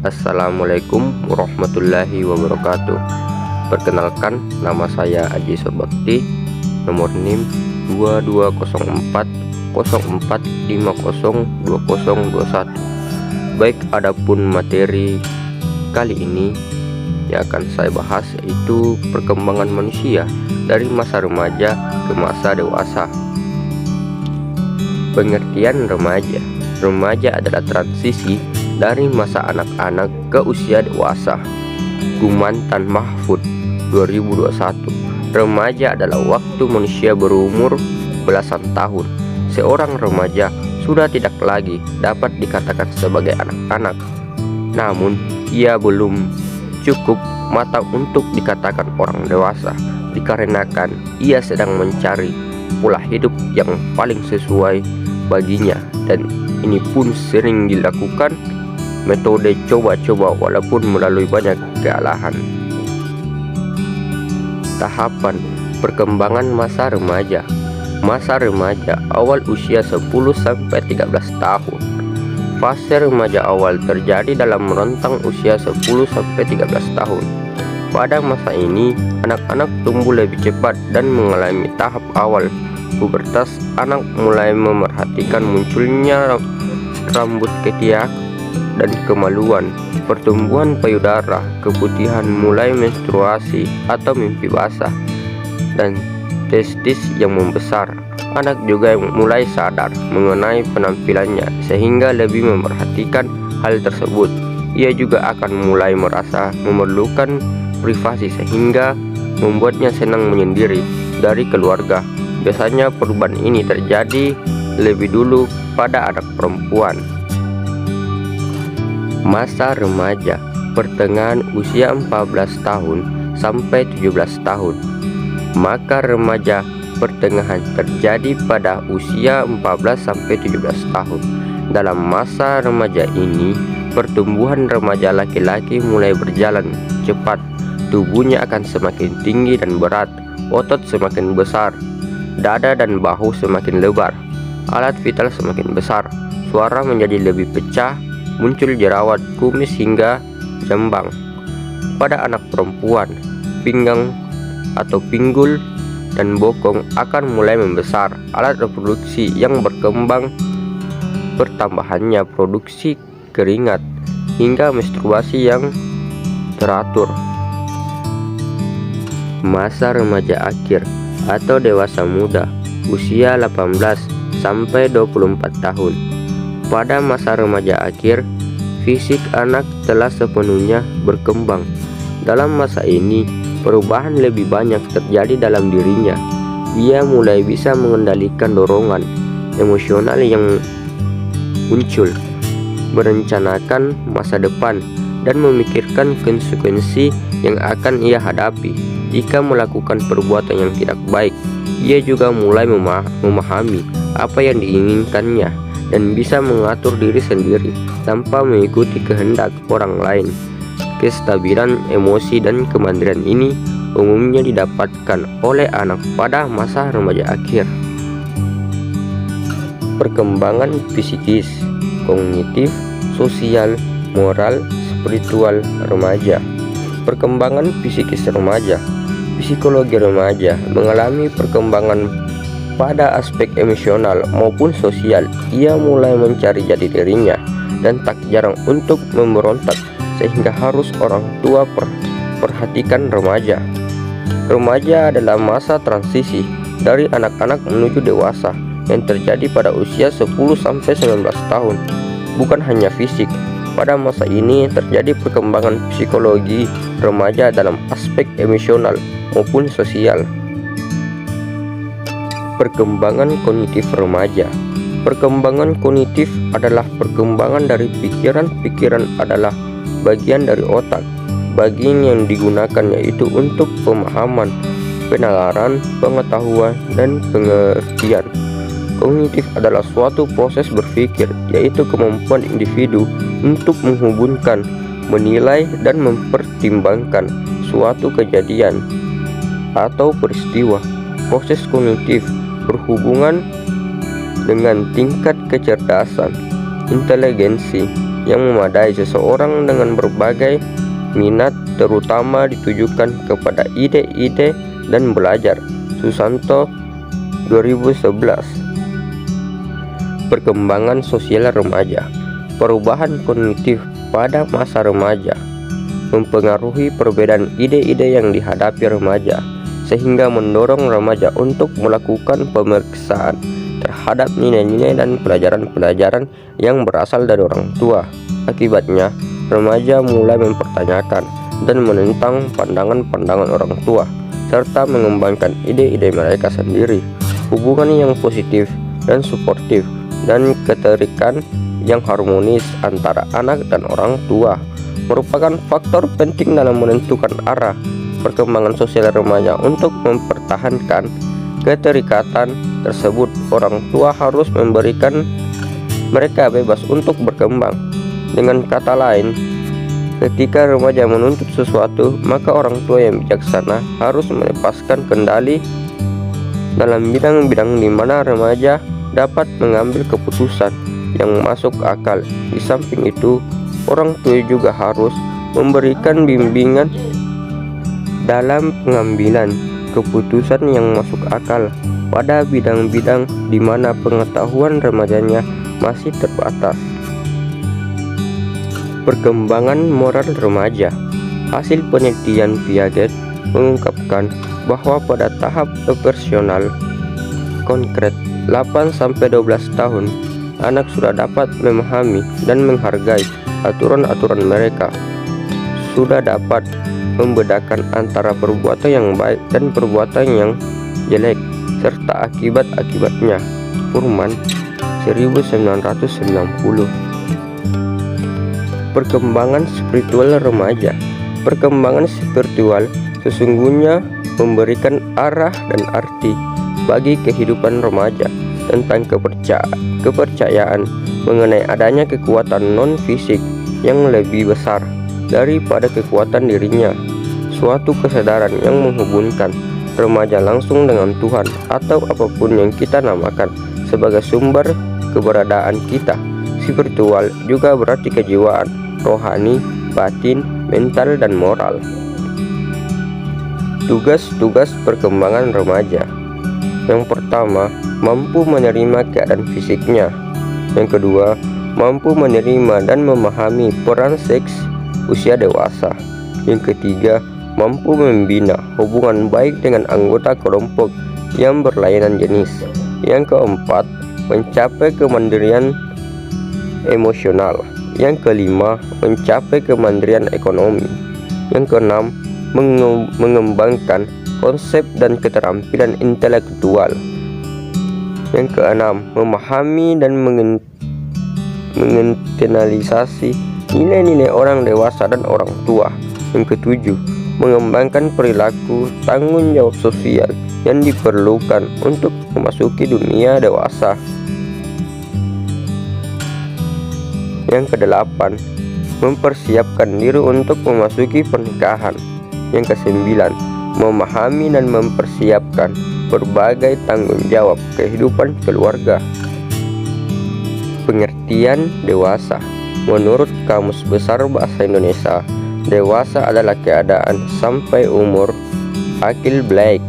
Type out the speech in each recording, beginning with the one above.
Assalamualaikum warahmatullahi wabarakatuh. Perkenalkan, nama saya Aji Surbakti, nomor NIM 220404502021. Baik, adapun materi kali ini yang akan saya bahas yaitu perkembangan manusia dari masa remaja ke masa dewasa. Pengertian remaja. Remaja adalah transisi dari masa anak-anak ke usia dewasa. Gumantan Mahfud 2021. Remaja adalah waktu manusia berumur belasan tahun. Seorang remaja sudah tidak lagi dapat dikatakan sebagai anak-anak, namun ia belum cukup matang untuk dikatakan orang dewasa, dikarenakan ia sedang mencari pola hidup yang paling sesuai baginya, dan ini pun sering dilakukan metode coba-coba walaupun melalui banyak kealahan. Tahapan perkembangan masa remaja. Masa remaja awal usia 10-13 tahun. Fase remaja awal terjadi dalam rentang usia 10-13 tahun. Pada masa ini, anak-anak tumbuh lebih cepat dan mengalami tahap awal pubertas. Anak mulai memerhatikan munculnya rambut ketiak dan kemaluan, pertumbuhan payudara, keputihan, mulai menstruasi atau mimpi basah, dan testis yang membesar. Anak juga mulai sadar mengenai penampilannya sehingga lebih memperhatikan hal tersebut. Ia juga akan mulai merasa memerlukan privasi sehingga membuatnya senang menyendiri dari keluarga. Biasanya perubahan ini terjadi lebih dulu pada anak perempuan. Masa remaja, pertengahan usia 14 tahun sampai 17 tahun. Maka remaja pertengahan terjadi pada usia 14 sampai 17 tahun. Dalam masa remaja ini, pertumbuhan remaja laki-laki mulai berjalan cepat. Tubuhnya akan semakin tinggi dan berat, otot semakin besar, dada dan bahu semakin lebar, alat vital semakin besar, suara menjadi lebih pecah, muncul jerawat, kumis hingga jambang. Pada anak perempuan, pinggang atau pinggul dan bokong akan mulai membesar, alat reproduksi yang berkembang, pertambahannya produksi keringat, hingga menstruasi yang teratur. Masa remaja akhir atau dewasa muda, usia 18 sampai 24 tahun. Pada masa remaja akhir, fisik anak telah sepenuhnya berkembang. Dalam masa ini, perubahan lebih banyak terjadi dalam dirinya. Ia mulai bisa mengendalikan dorongan emosional yang muncul, merencanakan masa depan, dan memikirkan konsekuensi yang akan ia hadapi jika melakukan perbuatan yang tidak baik. Ia juga mulai memahami apa yang diinginkannya dan bisa mengatur diri sendiri tanpa mengikuti kehendak orang lain. Kestabilan emosi dan kemandirian ini umumnya didapatkan oleh anak pada masa remaja akhir. Perkembangan psikis, kognitif, sosial, moral, spiritual remaja. Perkembangan psikis remaja. Psikologi remaja mengalami perkembangan pada aspek emosional maupun sosial. Ia mulai mencari jati dirinya dan tak jarang untuk memberontak sehingga harus orang tua perhatikan remaja. Remaja adalah masa transisi dari anak-anak menuju dewasa yang terjadi pada usia 10-19 tahun. Bukan hanya fisik, pada masa ini terjadi perkembangan psikologi remaja dalam aspek emosional maupun sosial. Perkembangan kognitif remaja. Perkembangan kognitif adalah perkembangan dari pikiran adalah bagian dari otak. Bagian yang digunakan yaitu untuk pemahaman, penalaran, pengetahuan, dan pengertian. Kognitif adalah suatu proses berpikir, yaitu kemampuan individu untuk menghubungkan, menilai, dan mempertimbangkan suatu kejadian atau peristiwa. Proses kognitif berhubungan dengan tingkat kecerdasan, inteligensi, yang memadai seseorang dengan berbagai minat, terutama ditujukan kepada ide-ide dan belajar. Susanto 2011. Perkembangan sosial remaja. Perubahan kognitif pada masa remaja mempengaruhi perbedaan ide-ide yang dihadapi remaja, sehingga mendorong remaja untuk melakukan pemeriksaan terhadap nilai-nilai dan pelajaran-pelajaran yang berasal dari orang tua. Akibatnya, remaja mulai mempertanyakan dan menentang pandangan-pandangan orang tua, serta mengembangkan ide-ide mereka sendiri. Hubungan yang positif dan suportif dan keterikatan yang harmonis antara anak dan orang tua merupakan faktor penting dalam menentukan arah perkembangan sosial remaja. Untuk mempertahankan keterikatan tersebut, orang tua harus memberikan mereka bebas untuk berkembang. Dengan kata lain, ketika remaja menuntut sesuatu, maka orang tua yang bijaksana harus melepaskan kendali dalam bidang-bidang di mana remaja dapat mengambil keputusan yang masuk akal. Di samping itu, orang tua juga harus memberikan bimbingan dalam pengambilan keputusan yang masuk akal pada bidang-bidang di mana pengetahuan remajanya masih terbatas. Perkembangan moral remaja. Hasil penelitian Piaget mengungkapkan bahwa pada tahap operasional konkret 8-12 tahun, anak sudah dapat memahami dan menghargai aturan-aturan mereka, sudah dapat membedakan antara perbuatan yang baik dan perbuatan yang jelek serta akibat-akibatnya. Furman 1990. Perkembangan spiritual remaja. Perkembangan spiritual sesungguhnya memberikan arah dan arti bagi kehidupan remaja tentang kepercayaan mengenai adanya kekuatan non-fisik yang lebih besar daripada kekuatan dirinya, suatu kesadaran yang menghubungkan remaja langsung dengan Tuhan atau apapun yang kita namakan sebagai sumber keberadaan kita. Spiritual juga berarti kejiwaan, rohani, batin, mental, dan moral. Tugas-tugas perkembangan remaja. Yang pertama, mampu menerima keadaan fisiknya. Yang kedua, mampu menerima dan memahami peran seks usia dewasa. Yang ketiga, mampu membina hubungan baik dengan anggota kelompok yang berlainan jenis. Yang keempat, mencapai kemandirian emosional. Yang kelima, mencapai kemandirian ekonomi. Yang keenam, mengembangkan konsep dan keterampilan intelektual. Yang keenam, memahami dan menginternalisasi nilai-nilai orang dewasa dan orang tua. Yang ketujuh, mengembangkan perilaku tanggung jawab sosial yang diperlukan untuk memasuki dunia dewasa. Yang kedelapan, mempersiapkan diri untuk memasuki pernikahan. Yang kesembilan, memahami dan mempersiapkan berbagai tanggung jawab kehidupan keluarga. Pengertian dewasa. Menurut Kamus Besar Bahasa Indonesia, dewasa adalah keadaan sampai umur akil balik,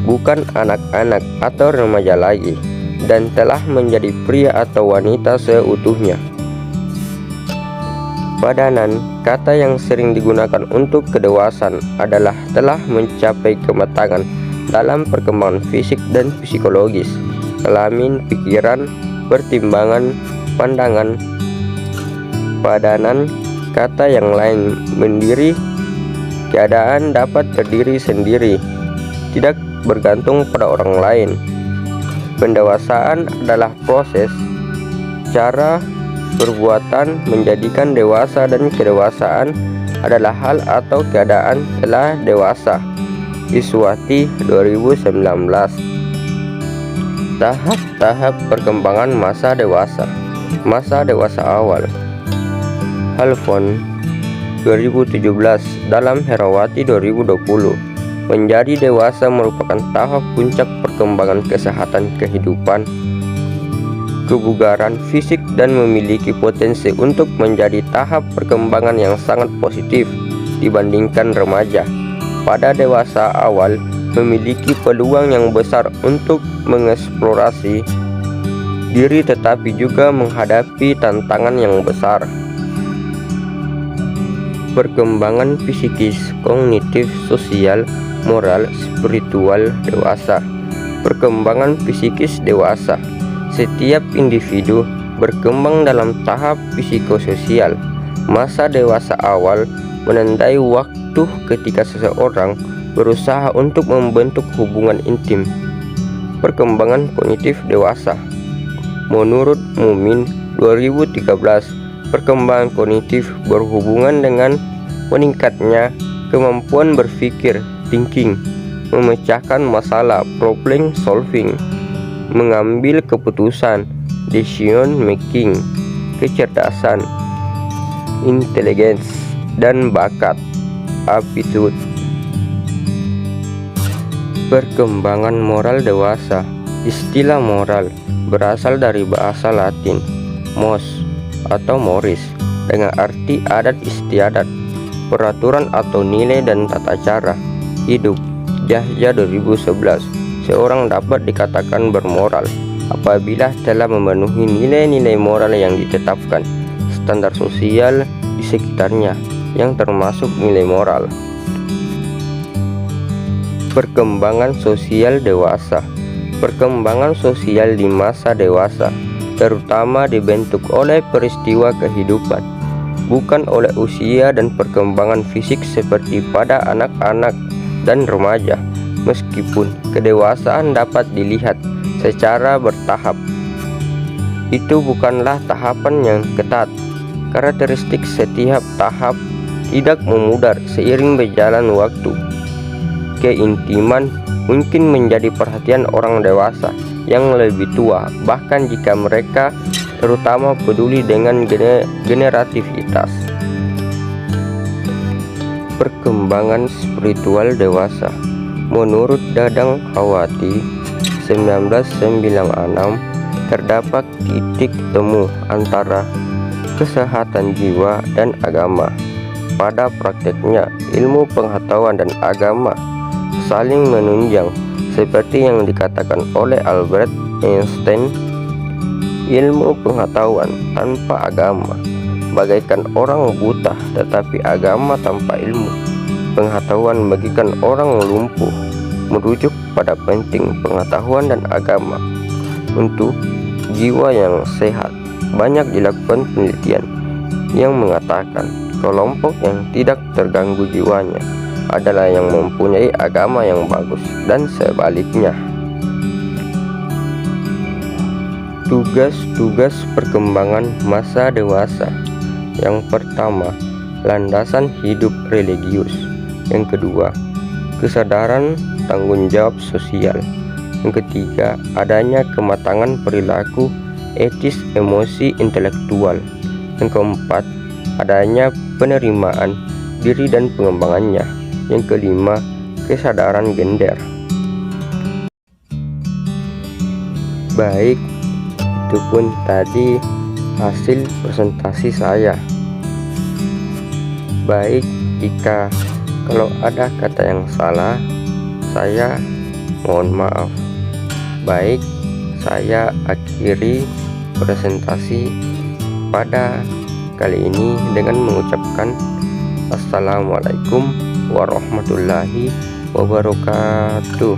bukan anak-anak atau remaja lagi, dan telah menjadi pria atau wanita seutuhnya. Padanan kata yang sering digunakan untuk kedewasaan adalah telah mencapai kematangan dalam perkembangan fisik dan psikologis, kelamin, pikiran, pertimbangan, pandangan. Padanan kata yang lain mendiri, keadaan dapat berdiri sendiri, tidak bergantung pada orang lain. Pendewasaan adalah proses, cara, perbuatan menjadikan dewasa, dan kedewasaan adalah hal atau keadaan telah dewasa. Iswati 2019. Tahap-tahap perkembangan masa dewasa. Masa dewasa awal. Halfon 2017 dalam Herawati 2020. Menjadi dewasa merupakan tahap puncak perkembangan kesehatan kehidupan kebugaran fisik dan memiliki potensi untuk menjadi tahap perkembangan yang sangat positif dibandingkan remaja. Pada dewasa awal memiliki peluang yang besar untuk mengeksplorasi diri tetapi juga menghadapi tantangan yang besar. Perkembangan psikis, kognitif, sosial, moral, spiritual dewasa. Perkembangan psikis dewasa. Setiap individu berkembang dalam tahap psikososial. Masa dewasa awal menandai waktu ketika seseorang berusaha untuk membentuk hubungan intim. Perkembangan kognitif dewasa. Menurut Mumin 2013, perkembangan kognitif berhubungan dengan meningkatnya kemampuan berpikir, thinking, memecahkan masalah, problem solving, mengambil keputusan, decision making, kecerdasan, intelligence, dan bakat, aptitude. Perkembangan moral dewasa. Istilah moral berasal dari bahasa Latin mos atau moris dengan arti adat istiadat, peraturan atau nilai dan tata cara hidup. Yahya 2011, seorang dapat dikatakan bermoral apabila telah memenuhi nilai-nilai moral yang ditetapkan standar sosial di sekitarnya yang termasuk nilai moral. Perkembangan sosial dewasa. Perkembangan sosial di masa dewasa terutama dibentuk oleh peristiwa kehidupan, bukan oleh usia dan perkembangan fisik seperti pada anak-anak dan remaja. Meskipun kedewasaan dapat dilihat secara bertahap, itu bukanlah tahapan yang ketat. Karakteristik setiap tahap tidak memudar seiring berjalan waktu. Keintiman mungkin menjadi perhatian orang dewasa yang lebih tua, bahkan jika mereka terutama peduli dengan generativitas. Perkembangan spiritual dewasa. Menurut Dadang Hawati 1996, terdapat titik temu antara kesehatan jiwa dan agama. Pada prakteknya, ilmu pengetahuan dan agama saling menunjang, seperti yang dikatakan oleh Albert Einstein, ilmu pengetahuan tanpa agama bagaikan orang buta, tetapi agama tanpa ilmu pengetahuan bagikan orang lumpuh. Merujuk pada penting pengetahuan dan agama untuk jiwa yang sehat, banyak dilakukan penelitian yang mengatakan kelompok yang tidak terganggu jiwanya adalah yang mempunyai agama yang bagus dan sebaliknya. Tugas-tugas perkembangan masa dewasa. Yang pertama, landasan hidup religius. Yang kedua, kesadaran tanggung jawab sosial. Yang ketiga, adanya kematangan perilaku etis, emosi, intelektual. Yang keempat, adanya penerimaan diri dan pengembangannya. Yang kelima, kesadaran gender. Baik, itu pun tadi hasil presentasi saya. Baik, jika kalau ada kata yang salah, saya mohon maaf. Baik, saya akhiri presentasi pada kali ini dengan mengucapkan Assalamualaikum warahmatullahi wabarakatuh.